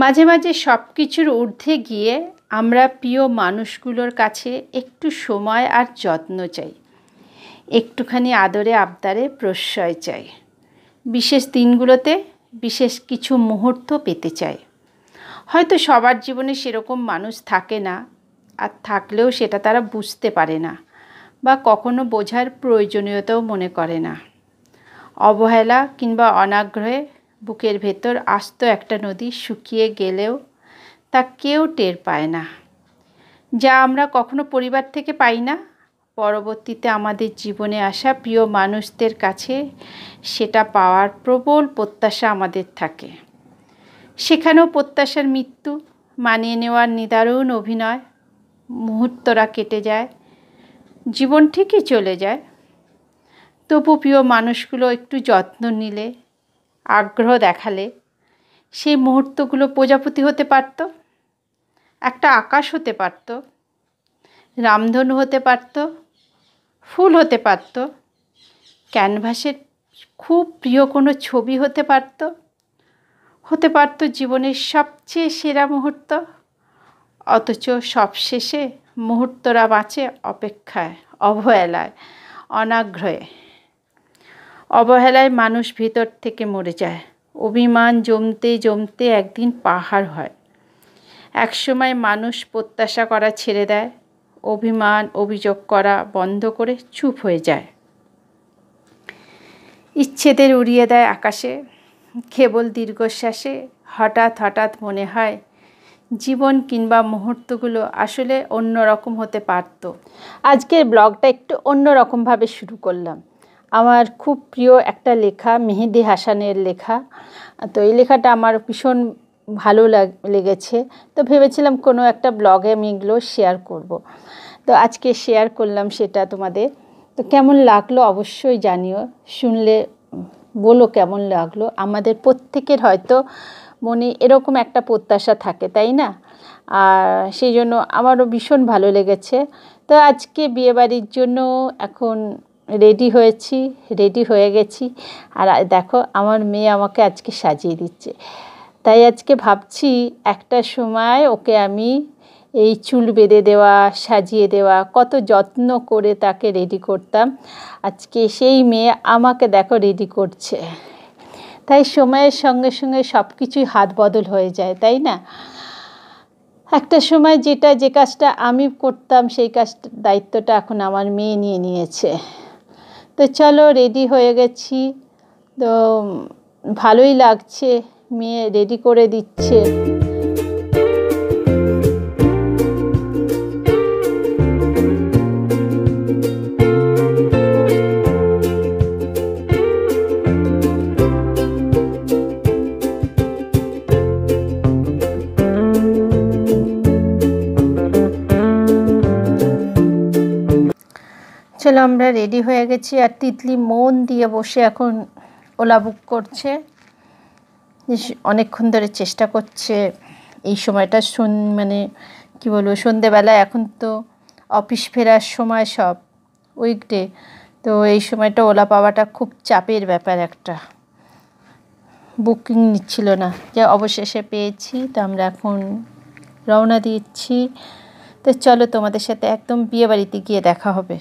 মাঝে মাঝে সব কিছুর ঊর্ধ্বে গিয়ে আমরা প্রিয় মানুষগুলোর কাছে একটু সময় আর যত্ন চাই, একটুখানি আদরে আবদারে প্রশ্রয় চাই, বিশেষ দিনগুলোতে বিশেষ কিছু মুহূর্ত পেতে চাই। হয়তো সবার জীবনে সেরকম মানুষ থাকে না, আর থাকলেও সেটা তারা বুঝতে পারে না বা কখনো বোঝার প্রয়োজনীয়তাও মনে করে না। অবহেলা কিংবা অনাগ্রহে বুকের ভেতর আস্ত একটা নদী শুকিয়ে গেলেও তা কেউ টের পায় না। যা আমরা কখনো পরিবার থেকে পাই না, পরবর্তীতে আমাদের জীবনে আসা প্রিয় মানুষদের কাছে সেটা পাওয়ার প্রবল প্রত্যাশা আমাদের থাকে। সেখানেও প্রত্যাশার মৃত্যু, মানিয়ে নেওয়ার নিদারুণ অভিনয়। মুহূর্তরা কেটে যায়, জীবন ঠিকই চলে যায়। তবু প্রিয় মানুষগুলো একটু যত্ন নিলে, আগ্রহ দেখালে সেই মুহূর্তগুলো প্রজাপতি হতে পারত, একটা আকাশ হতে পারত, রামধনু হতে পারত, ফুল হতে পারত, ক্যানভাসের খুব প্রিয় কোনো ছবি হতে পারত, হতে পারত জীবনের সবচেয়ে সেরা মুহূর্ত। অথচ সবশেষে মুহূর্তরা বাঁচে অপেক্ষায়, অবহেলায়, অনাগ্রহে। অবহেলায় মানুষ ভিতর থেকে মরে যায়। অভিমান জমতে জমতে একদিন পাহাড় হয়। একসময় মানুষ প্রত্যাশা করা ছেড়ে দেয়, অভিমান অভিযোগ করা বন্ধ করে চুপ হয়ে যায়। ইচ্ছেদের উড়িয়ে দেয় আকাশে, কেবল দীর্ঘশ্বাসে হঠাৎ হঠাৎ মনে হয় জীবন কিংবা মুহূর্তগুলো আসলে অন্যরকম হতে পারত। আজকের ব্লগটা একটু অন্যরকমভাবে শুরু করলাম। আমার খুব প্রিয় একটা লেখা, মেহেদি হাসানের লেখা। তো এই লেখাটা আমার ভীষণ ভালো লেগেছে। তো ভেবেছিলাম কোনো একটা ব্লগে আমি এগুলো শেয়ার করব। তো আজকে শেয়ার করলাম সেটা তোমাদের। তো কেমন লাগলো অবশ্যই জানিও, শুনলে বলো কেমন লাগলো। আমাদের প্রত্যেকের হয়তো মনে এরকম একটা প্রত্যাশা থাকে, তাই না? আর সেই জন্য আমারও ভীষণ ভালো লেগেছে। তো আজকে বিয়েবাড়ির জন্য এখন রেডি হয়ে গেছি। আর দেখো আমার মেয়ে আমাকে আজকে সাজিয়ে দিচ্ছে। তাই আজকে ভাবছি একটা সময় ওকে আমি এই চুল বেঁধে দেওয়া, সাজিয়ে দেওয়া, কত যত্ন করে তাকে রেডি করতাম। আজকে সেই মেয়ে আমাকে দেখো রেডি করছে। তাই সময়ের সঙ্গে সঙ্গে সব কিছুই হাত বদল হয়ে যায়, তাই না? একটা সময় যে কাজটা আমি করতাম সেই দায়িত্বটা এখন আমার মেয়ে নিয়ে নিয়েছে। তো চলো রেডি হয়ে গেছি। তো ভালোই লাগছে, মেয়ে রেডি করে দিচ্ছে। চলো আমরা রেডি হয়ে গেছি। আর তিতলি মন দিয়ে বসে এখন ওলা বুক করছে। অনেকক্ষণ ধরে চেষ্টা করছে এই সময়টা মানে কি বলবো, সন্ধেবেলা। এখন তো অফিস ফেরার সময়, সব উইকডে। তো এই সময়টা ওলা পাওয়াটা খুব চাপের ব্যাপার একটা। বুকিং নিচ্ছিল না, যে অবশেষে পেয়েছি। তো আমরা এখন রওনা দিচ্ছি। তো চলো তোমাদের সাথে একদম বিয়েবাড়িতে গিয়ে দেখা হবে।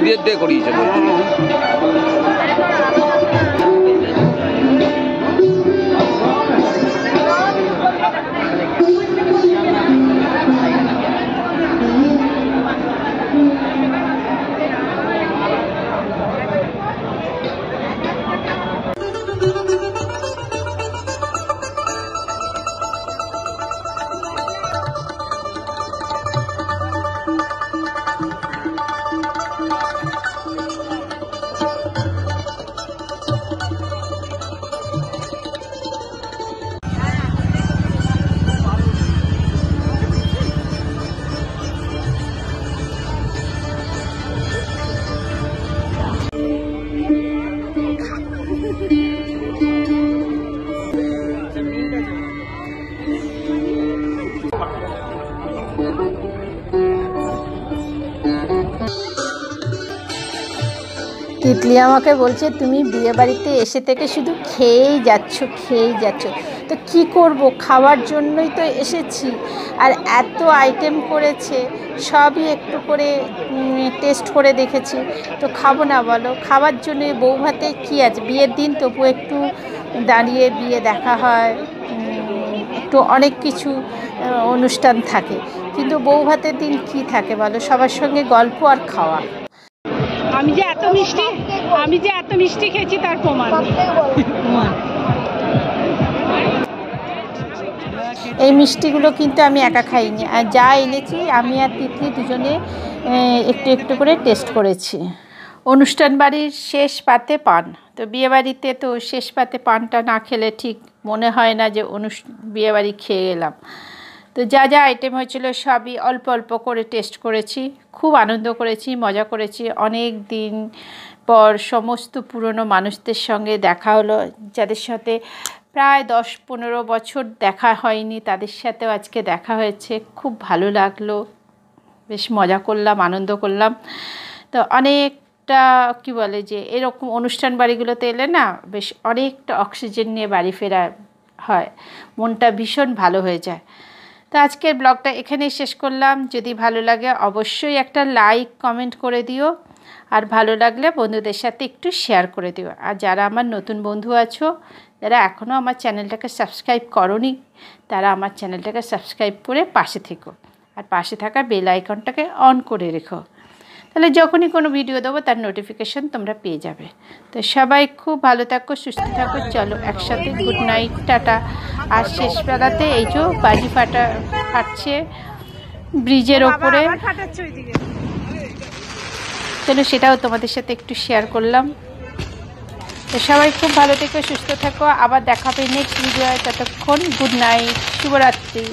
বিদেশ দিয়ে করিয়েছে বলছে। তিতলি আমাকে বলছে তুমি বিয়ে বাড়িতে এসে থেকে শুধু খেয়েই যাচ্ছ। তো কি করব, খাওয়ার জন্যই তো এসেছি। আর এত আইটেম করেছে, সবই একটু করে টেস্ট করে দেখেছি, তো খাবো না বলো? খাওয়ার জন্য বউ ভাতে কী আছে, বিয়ের দিন তবু একটু দাঁড়িয়ে বিয়ে দেখা হয়, একটু অনেক কিছু অনুষ্ঠান থাকে, কিন্তু বউ ভাতের দিন কি থাকে বলো? সবার সঙ্গে গল্প আর খাওয়া। আমি যে এত মিষ্টি খেয়েছি তার প্রমাণ। এই মিষ্টিগুলো কিন্তু আমি একা খাইনি, আর যা এনেছি আমি আর তিতলি দুজনে একটু একটু করে টেস্ট করেছি। অনুষ্ঠান বাড়ির শেষ পাতে পান, তো বিয়েবাড়িতে তো শেষ পাতে পানটা না খেলে ঠিক মনে হয় না যে বিয়েবাড়ি খেয়ে গেলাম। তো যা যা আইটেম হয়েছিল সবই অল্প অল্প করে টেস্ট করেছি, খুব আনন্দ করেছি, মজা করেছি। অনেক দিন পর সমস্ত পুরনো মানুষদের সঙ্গে দেখা হলো, যাদের সাথে প্রায় 10-15 বছর দেখা হয়নি, তাদের সাথেও আজকে দেখা হয়েছে। খুব ভালো লাগলো, বেশ মজা করলাম, আনন্দ করলাম। তো অনেকটা কি বলে যে এরকম অনুষ্ঠান বাড়িগুলোতে এলে না বেশ অনেকটা অক্সিজেন নিয়ে বাড়ি ফেরা হয়, মনটা ভীষণ ভালো হয়ে যায়। তো আজকের ব্লগটা এখানেই শেষ করলাম। যদি ভালো লাগে অবশ্যই একটা লাইক কমেন্ট করে দিও, আর ভালো লাগলে বন্ধুদের সাথে একটু শেয়ার করে দিও। আর যারা আমার নতুন বন্ধু আছো, যারা এখনও আমার চ্যানেলটাকে সাবস্ক্রাইব করোনি, তারা আমার চ্যানেলটাকে সাবস্ক্রাইব করে পাশে থেকো, আর পাশে থাকা বেল আইকনটাকে অন করে রেখো, তাহলে যখনই কোনো ভিডিও দেবো তার নোটিফিকেশন তোমরা পেয়ে যাবে। তো সবাই খুব ভালো থাকো, সুস্থ থাকো। চলো একসাথে গুড নাইট, টাটা। আর শেষবেলাতে এই যে বাজি ফাটছে ব্রিজের ওপরে, চলো সেটাও তোমাদের সাথে একটু শেয়ার করলাম। তো সবাই খুব ভালো থেকো, সুস্থ থাকো। আবার দেখা হবে নেক্সট ভিডিও। ততক্ষণ গুড নাইট, শুভরাত্রি।